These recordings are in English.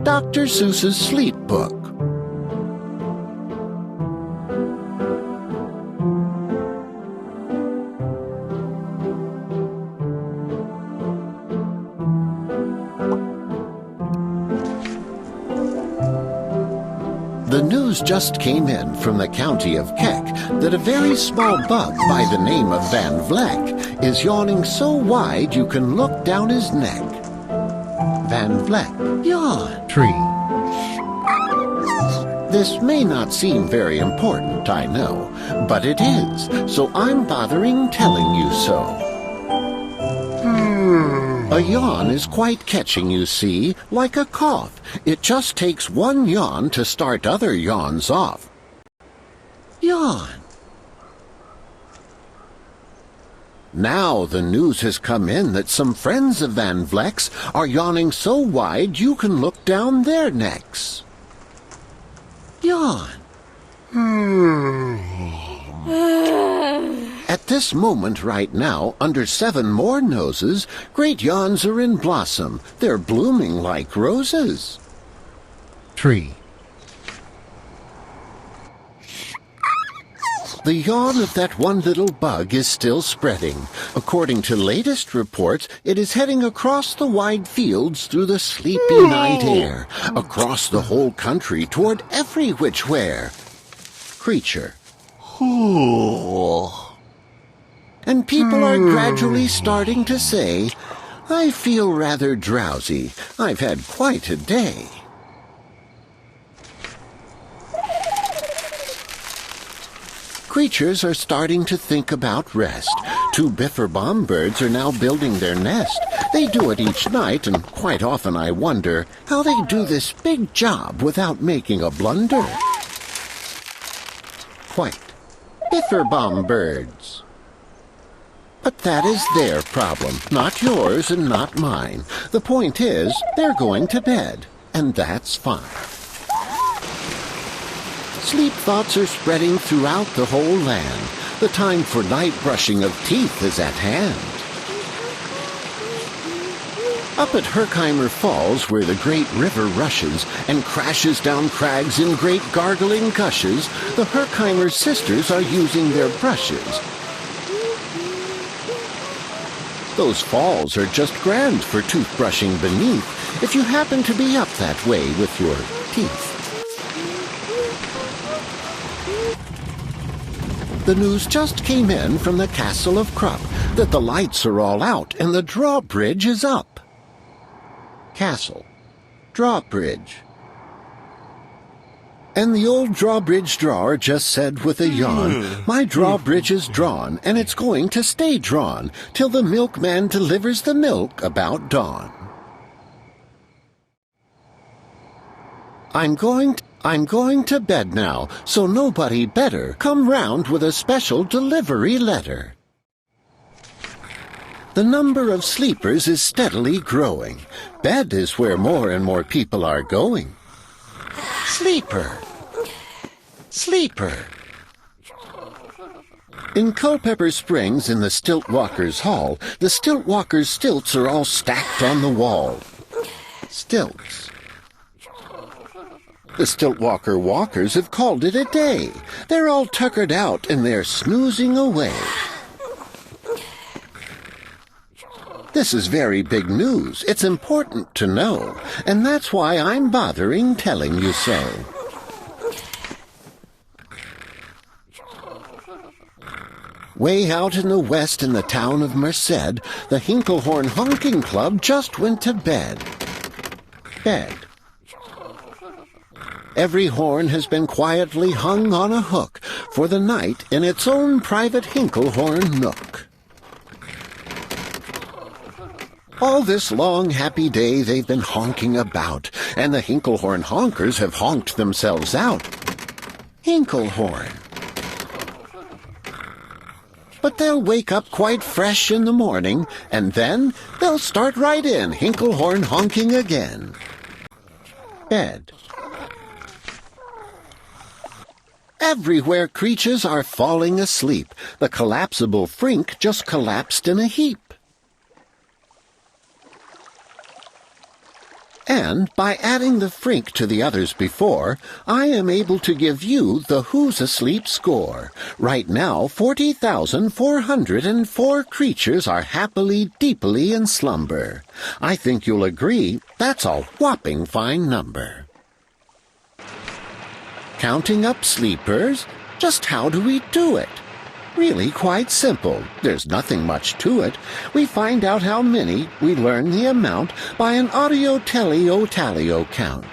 Dr. Seuss's Sleep Book. The news just came in from the county of Keck that a very small bug by the name of Van Vleck is yawning so wide you can look down his neck. Van Vleck, yawn. Tree. This may not seem very important, I know, but it is, so I'm bothering telling you so. A yawn is quite catching, you see, like a cough. It just takes one yawn to start other yawns off. Yawn. Now the news has come in that some friends of Van Vleck's are yawning so wide you can look down their necks. Yawn. At this moment right now, under 7 more noses, great yawns are in blossom. They're blooming like roses. Tree. The yawn of that one little bug is still spreading. According to latest reports, it is heading across the wide fields through the sleepy night air, across the whole country toward every which where. Creature. And people are gradually starting to say, I feel rather drowsy. I've had quite a day. Creatures are starting to think about rest. 2 biffer birds are now building their nest. They do it each night, and quite often I wonder how they do this big job without making a blunder. Quite. Biffer birds. But that is their problem, not yours and not mine. The point is, they're going to bed, and that's fine. Sleep thoughts are spreading throughout the whole land. The time for night brushing of teeth is at hand. Up at Herkimer Falls, where the great river rushes and crashes down crags in great gargling gushes, the Herkimer sisters are using their brushes. Those falls are just grand for toothbrushing beneath, if you happen to be up that way with your teeth. The news just came in from the castle of Krupp that the lights are all out and the drawbridge is up. Castle. Drawbridge. And the old drawbridge drawer just said with a yawn, my drawbridge is drawn, and it's going to stay drawn till the milkman delivers the milk about dawn. I'm going to bed now, so nobody better come round with a special delivery letter. The number of sleepers is steadily growing. Bed is where more and more people are going. Sleeper. Sleeper. In Culpeper Springs, in the Stiltwalkers' Hall, the Stiltwalkers' stilts are all stacked on the wall. Stilts. The Stiltwalker walkers have called it a day. They're all tuckered out and they're snoozing away. This is very big news. It's important to know, and that's why I'm bothering telling you so. Way out in the west in the town of Merced, the Hinklehorn Honking Club just went to bed. Bed. Every horn has been quietly hung on a hook for the night in its own private Hinklehorn nook. All this long, happy day they've been honking about, and the Hinklehorn honkers have honked themselves out. Hinklehorn. But they'll wake up quite fresh in the morning, and then they'll start right in Hinklehorn honking again. Bed. Everywhere creatures are falling asleep. The collapsible frink just collapsed in a heap. And by adding the frink to the others before, I am able to give you the Who's Asleep score. Right now, 40,404 creatures are happily, deeply in slumber. I think you'll agree that's a whopping fine number. Counting up sleepers? Just how do we do it? Really quite simple. There's nothing much to it. We find out how many, we learn the amount by an audio-teleo-tallyo count.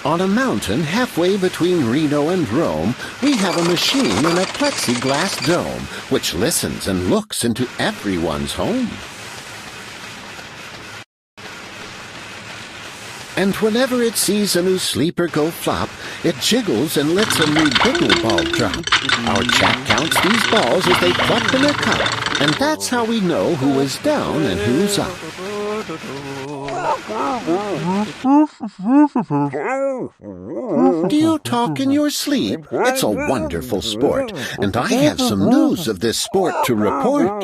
On a mountain halfway between Reno and Rome, we have a machine in a plexiglass dome which listens and looks into everyone's home. And whenever it sees a new sleeper go flop, it jiggles and lets a new biggle ball drop. Our chap counts these balls as they plop in a cup, and that's how we know who is down and who's up. Do you talk in your sleep? It's a wonderful sport, and I have some news of this sport to report.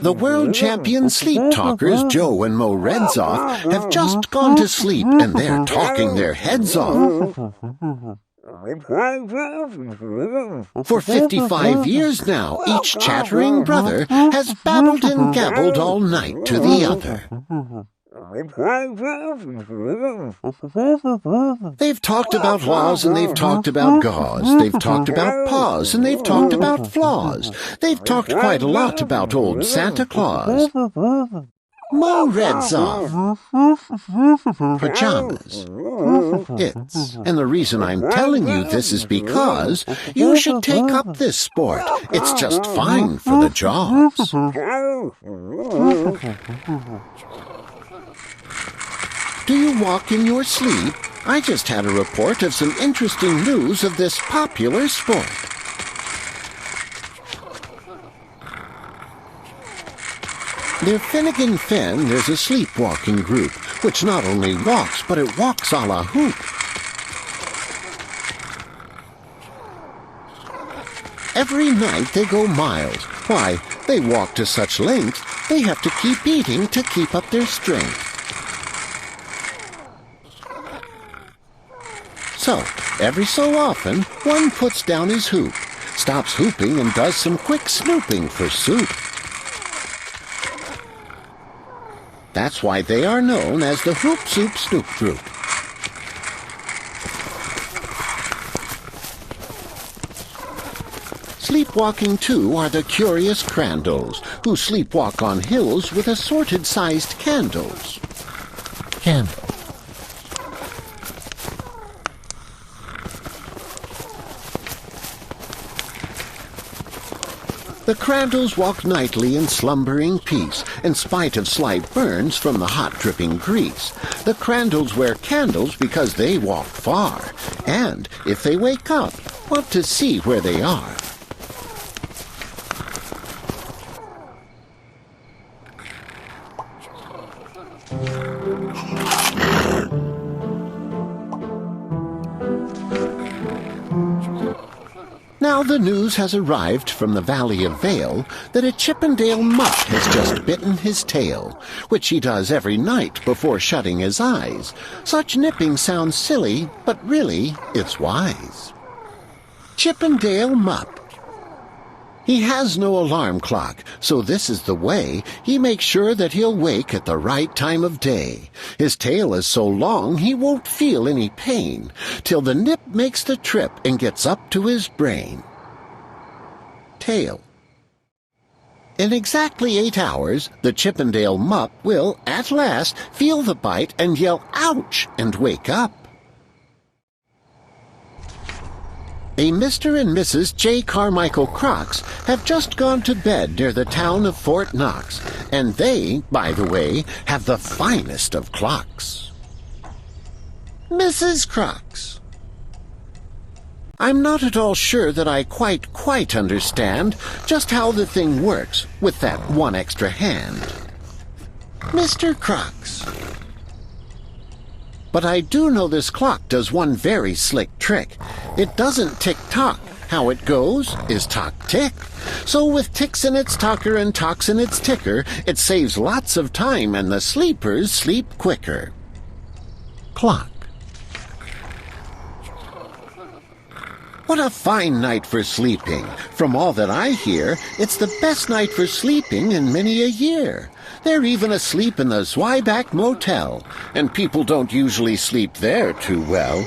The world champion sleep talkers Joe and Mo Redzoff have just gone to sleep, and they're talking their heads off. For 55 years now, each chattering brother has babbled and gabbled all night to the other. They've talked about laws and they've talked about gauze. They've talked about paws and they've talked about flaws. They've talked quite a lot about old Santa Claus. Mo Redzoff. Pajamas. It's. And the reason I'm telling you this is because you should take up this sport. It's just fine for the jobs. Do you walk in your sleep? I just had a report of some interesting news of this popular sport. Near Finnegan Fen, there's a sleepwalking group, which not only walks, but it walks a la hoop. Every night they go miles. Why, they walk to such lengths, they have to keep eating to keep up their strength. So, every so often, one puts down his hoop, stops hooping and does some quick snooping for soup. That's why they are known as the Hoop Soup Snoop Group. Sleepwalking, too, are the curious Crandalls, who sleepwalk on hills with assorted-sized candles. Candle. The Crandalls walk nightly in slumbering peace, in spite of slight burns from the hot dripping grease. The Crandalls wear candles because they walk far, and if they wake up, want to see where they are. Now the news has arrived from the Valley of Vale that a Chippendale mutt has just bitten his tail, which he does every night before shutting his eyes. Such nipping sounds silly, but really it's wise. Chippendale Mutt. He has no alarm clock, so this is the way he makes sure that he'll wake at the right time of day. His tail is so long he won't feel any pain, till the nip makes the trip and gets up to his brain. Tail. In exactly 8 hours, the Chippendale Mutt will, at last, feel the bite and yell, "Ouch!" and wake up. A Mr. and Mrs. J. Carmichael Crocs have just gone to bed near the town of Fort Knox, and they, by the way, have the finest of clocks. Mrs. Crocs. I'm not at all sure that I quite understand just how the thing works with that one extra hand. Mr. Crux. But I do know this clock does one very slick trick. It doesn't tick-tock. How it goes is tock-tick. So with ticks in its tocker and tocks in its ticker, it saves lots of time and the sleepers sleep quicker. Clock. What a fine night for sleeping. From all that I hear, it's the best night for sleeping in many a year. They're even asleep in the Zweiback Motel, and people don't usually sleep there too well.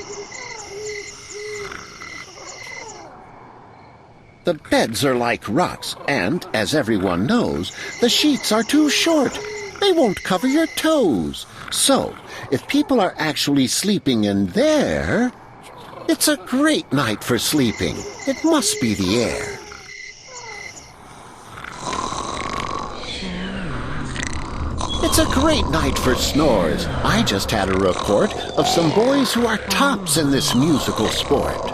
The beds are like rocks, and, as everyone knows, the sheets are too short. They won't cover your toes. So, if people are actually sleeping in there, it's a great night for sleeping. It must be the air. It's a great night for snores. I just had a report of some boys who are tops in this musical sport.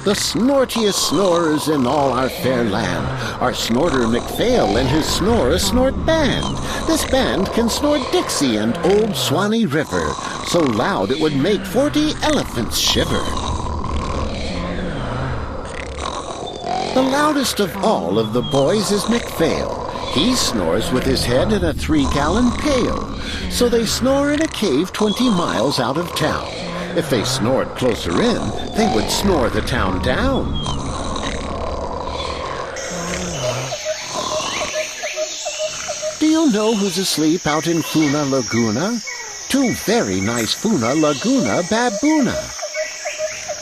The snortiest snorers in all our fair land are Snorter McPhail and his Snore-a-Snort Band. This band can snort Dixie and Old Swanee River, so loud it would make 40 elephants shiver. The loudest of all of the boys is McPhail. He snores with his head in a 3-gallon pail, so they snore in a cave 20 miles out of town. If they snored closer in, they would snore the town down. Do you know who's asleep out in Funa Laguna? Two very nice Funa Laguna baboona.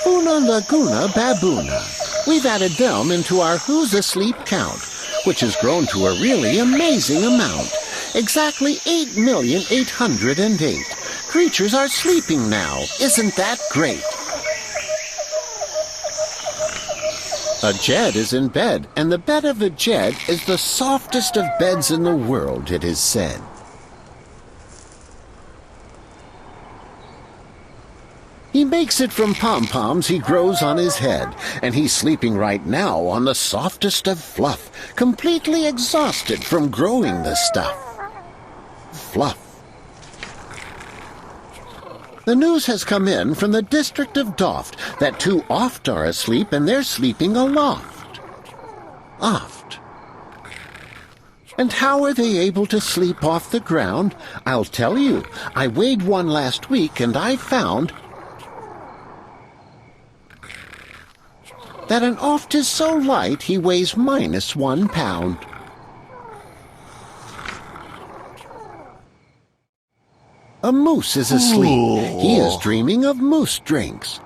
Funa Laguna baboona. We've added them into our Who's Asleep count, which has grown to a really amazing amount. Exactly 8,808,000 creatures are sleeping now. Isn't that great? A Jed is in bed, and the bed of a Jed is the softest of beds in the world, it is said. He makes it from pom-poms he grows on his head, and he's sleeping right now on the softest of fluff, completely exhausted from growing the stuff. Fluff. The news has come in from the district of Doft that 2 oft are asleep and they're sleeping aloft. Oft. And how are they able to sleep off the ground? I'll tell you. I weighed one last week and I found that an oft is so light he weighs -1 pound. A moose is asleep. Ooh. He is dreaming of moose drinks.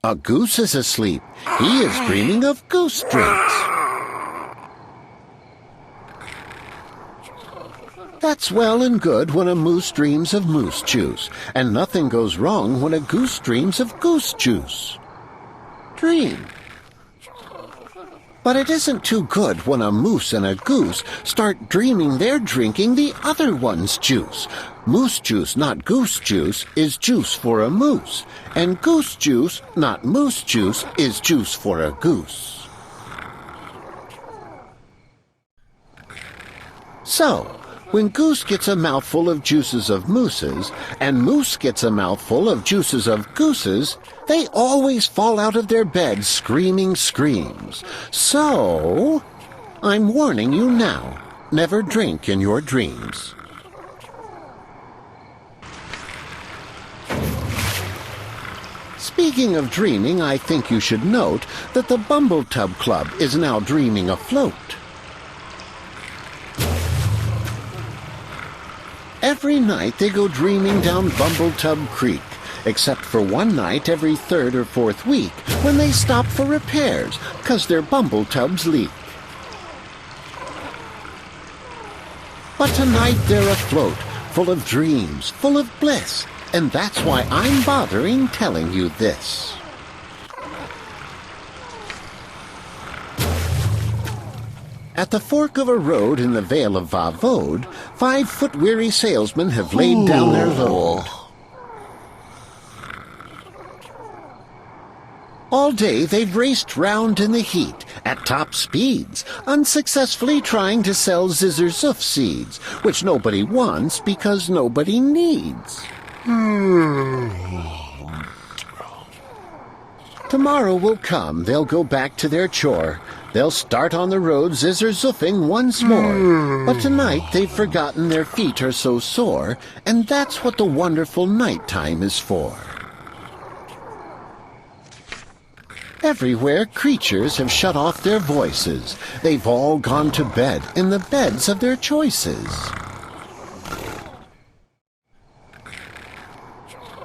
A goose is asleep. He is dreaming of goose drinks. That's well and good when a moose dreams of moose juice, and nothing goes wrong when a goose dreams of goose juice. Dream. But it isn't too good when a moose and a goose start dreaming they're drinking the other one's juice. Moose juice, not goose juice, is juice for a moose, and goose juice, not moose juice, is juice for a goose. So, when goose gets a mouthful of juices of mooses, and moose gets a mouthful of juices of gooses, they always fall out of their beds screaming screams. So, I'm warning you now, never drink in your dreams. Speaking of dreaming, I think you should note that the Bumbletub Club is now dreaming afloat. Every night they go dreaming down Bumbletub Creek, except for one night every 3rd or 4th week when they stop for repairs, 'cause their Bumbletubs leak. But tonight they're afloat, full of dreams, full of bliss, and that's why I'm bothering telling you this. At the fork of a road in the Vale of Vavode, 5-foot-weary salesmen have laid down their load. All day they've raced round in the heat at top speeds, unsuccessfully trying to sell zizzer-zoof seeds, which nobody wants because nobody needs. Tomorrow will come, they'll go back to their chore. They'll start on the road zizzer-zoofing once more. But tonight they've forgotten their feet are so sore, and that's what the wonderful nighttime is for. Everywhere creatures have shut off their voices. They've all gone to bed in the beds of their choices.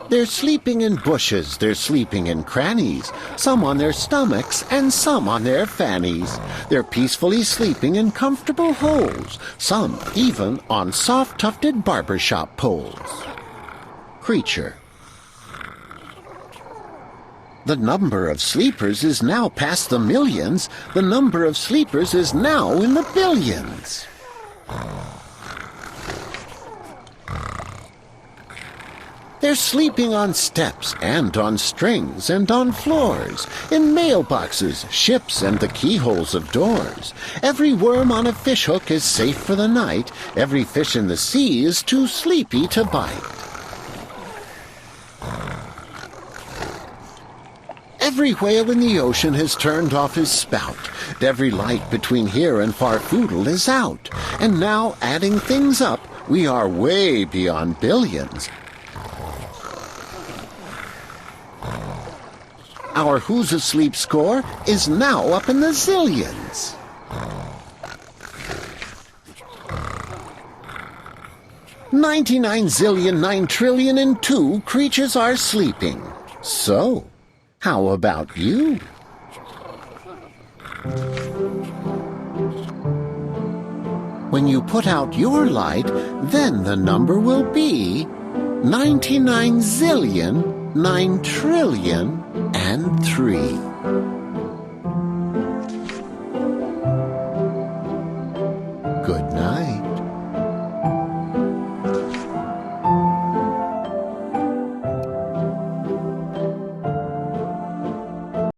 They're sleeping in bushes, they're sleeping in crannies, some on their stomachs and some on their fannies. They're peacefully sleeping in comfortable holes, some even on soft-tufted barbershop poles. Creature. The number of sleepers is now past the millions. The number of sleepers is now in the billions. They're sleeping on steps and on strings and on floors, in mailboxes, ships, and the keyholes of doors. Every worm on a fishhook is safe for the night. Every fish in the sea is too sleepy to bite. Every whale in the ocean has turned off his spout. Every light between here and Farfoodle is out. And now, adding things up, we are way beyond billions. Our Who's Asleep score is now up in the zillions. $99 zillion 9 trillion and 2 creatures are sleeping. So, how about you? When you put out your light, then the number will be 99 zillion 9 trillion and 3.